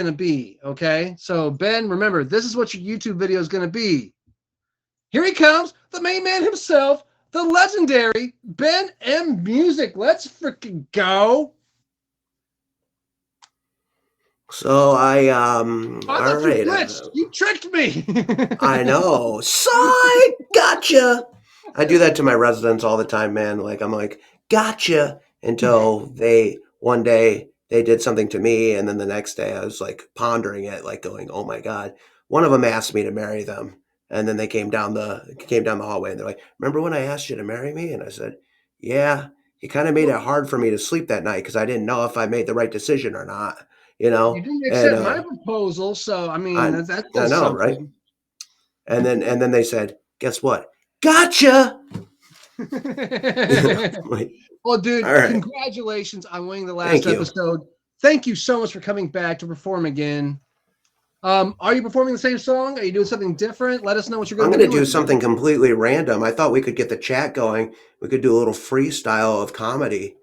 going to be. Okay. So, Ben, remember, this is what your YouTube video is going to be. Here he comes, the main man himself, the legendary BenMmusic. Let's freaking go. So I Oh, I all thought you right. glitched. You tricked me. I know. Psych, gotcha. I do that to my residents all the time, man. Like I'm like, gotcha, until they one day they did something to me, and then the next day I was like pondering it, like going, oh my god. One of them asked me to marry them, and then they came down the hallway, and they're like, remember when I asked you to marry me? And I said, yeah. You kind of made it hard for me to sleep that night because I didn't know if I made the right decision or not. You You know, didn't and accept my proposal, so I mean I that I says know, right? something. And then they said, "Guess what? Gotcha." Like, Well, all dude, right, congratulations on winning the last thank you. episode. Thank you so much for coming back to perform again. Are you performing the same song? Are you doing something different? Let us know what you're I'm going to going be to do doing again. something completely random. I thought we could get the chat going. We could do a little freestyle of comedy,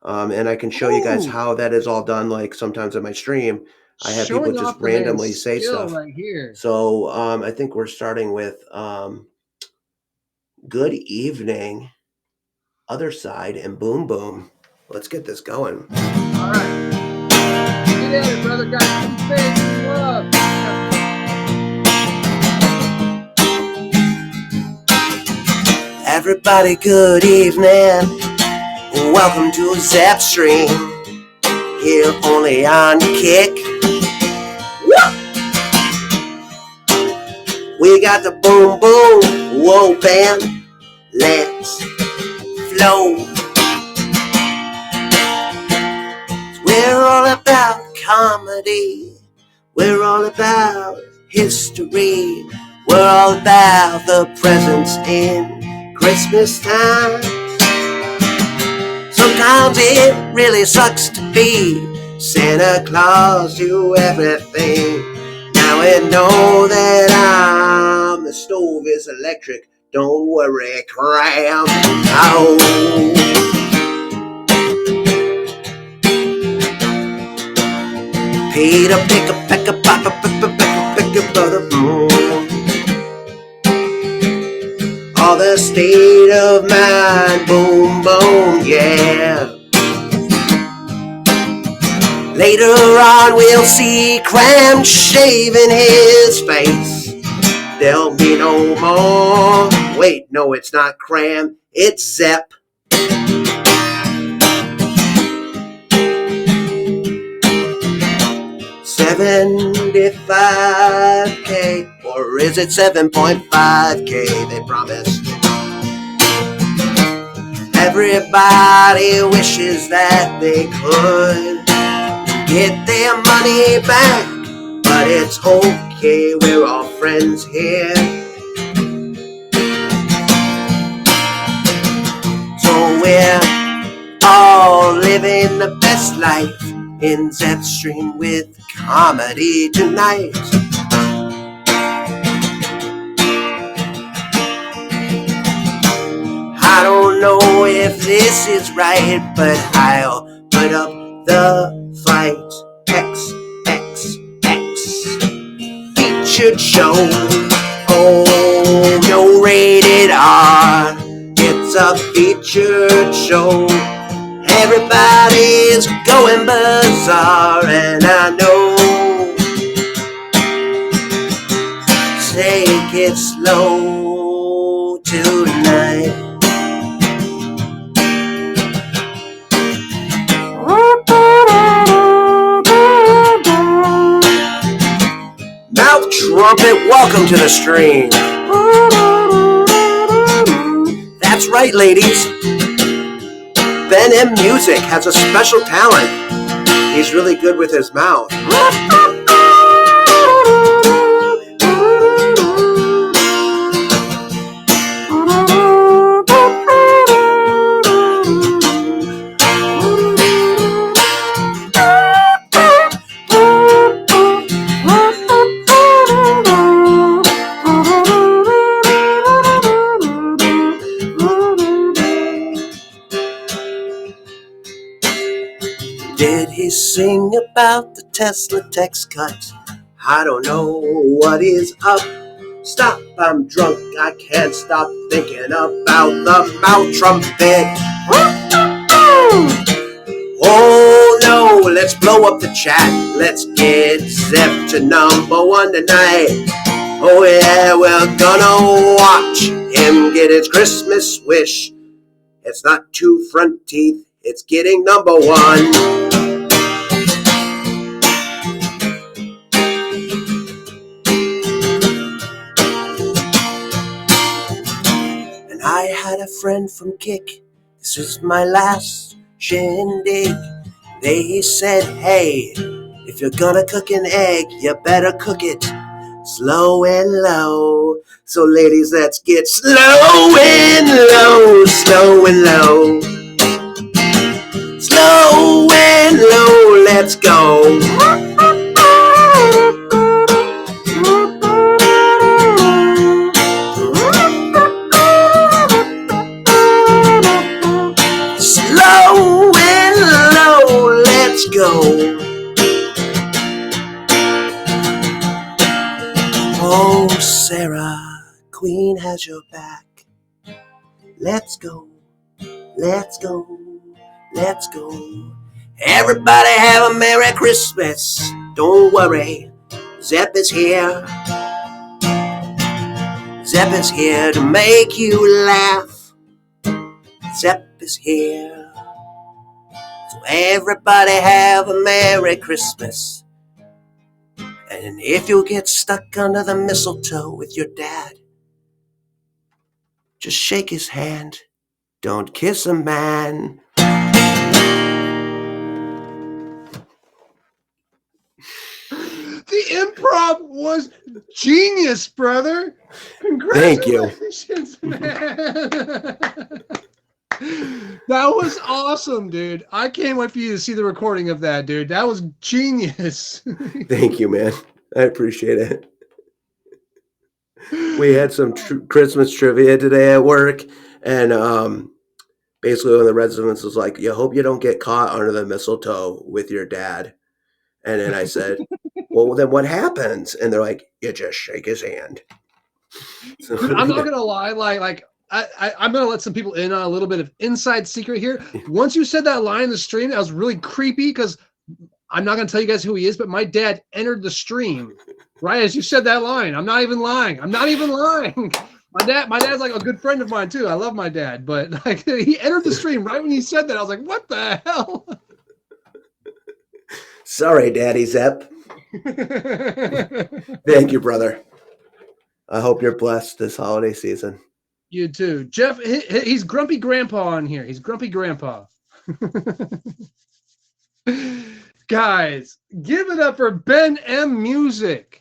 and I can show you guys Ooh, how that is all done. Like sometimes in my stream, I have people showing just off the man's randomly say skill stuff. right here. So I think we're starting with "Good Evening," "Other Side," and "Boom Boom." Let's get this going. All right, get at it, brother. Got some fans and love. Everybody, good evening. Welcome to Zapstream. Here only on Kick. We got the boom boom. Whoa, band. Let's flow. We're all about comedy. We're all about history. We're all about the presents in Christmas time. Sometimes it really sucks to be Santa Claus to everything. Now I know that the stove is electric. Don't worry, cram. Oh. Peter, pick a peck a pop a pick a butter. All the state of mind, boom, boom, yeah. Later on we'll see Cram shaving his face. There'll be no more. Wait, no, it's not Cram, it's Zep. 75K, or is it 7.5K they promised? Everybody wishes that they could get their money back, but it's okay, we're all friends here. So we're all living the best life in Zapstream with comedy tonight. I don't know if this is right, but I'll put up the fight. XXX featured show. Oh, no rated R. It's a featured show. Everybody's going bizarre, and I know. Take it slow tonight. Mouth trumpet, welcome to the stream. That's right, ladies. BenMmusic has a special talent. He's really good with his mouth. Did he sing about the Tesla text cut. I don't know what is up. Stop, I'm drunk. I can't stop thinking about the mouth trumpet. Oh no, let's blow up the chat. Let's get Zep to #1 tonight. Oh yeah, we're gonna watch him get his Christmas wish. It's not 2 front teeth, it's getting #1. And I had a friend from Kick. This is my last shindig. They said, hey, if you're gonna cook an egg, you better cook it slow and low. So ladies, let's get slow and low, slow and low. Slow and low, let's go. Slow and low, let's go. Oh, Sarah, Queen has your back. Let's go, let's go, let's go. Everybody have a Merry Christmas. Don't worry, Zep is here. Zep is here to make you laugh. Zep is here. So everybody have a Merry Christmas. And if you get stuck under the mistletoe with your dad, just shake his hand. Don't kiss a man. The improv was genius, brother. Thank you. Congratulations, man. That was awesome, dude. I can't wait for you to see the recording of that, dude. That was genius. Thank you, man. I appreciate it. We had some Christmas trivia today at work, and basically one of the residents was like, you hope you don't get caught under the mistletoe with your dad. And then I said, well, then what happens? And they're like, you just shake his hand. So, Dude, I'm not gonna lie, I'm gonna let some people in on a little bit of inside secret here. Once you said that line in the stream, that was really creepy because I'm not gonna tell you guys who he is, but my dad entered the stream right as you said that line. I'm not even lying. My dad's like a good friend of mine too. I love my dad, but like he entered the stream right when he said that. I was like, what the hell? Sorry, Daddy Zep. Thank you, brother. I hope you're blessed this holiday season. You too. Jeff, he's Grumpy Grandpa on here. He's Grumpy Grandpa. Guys, give it up for BenMmusic.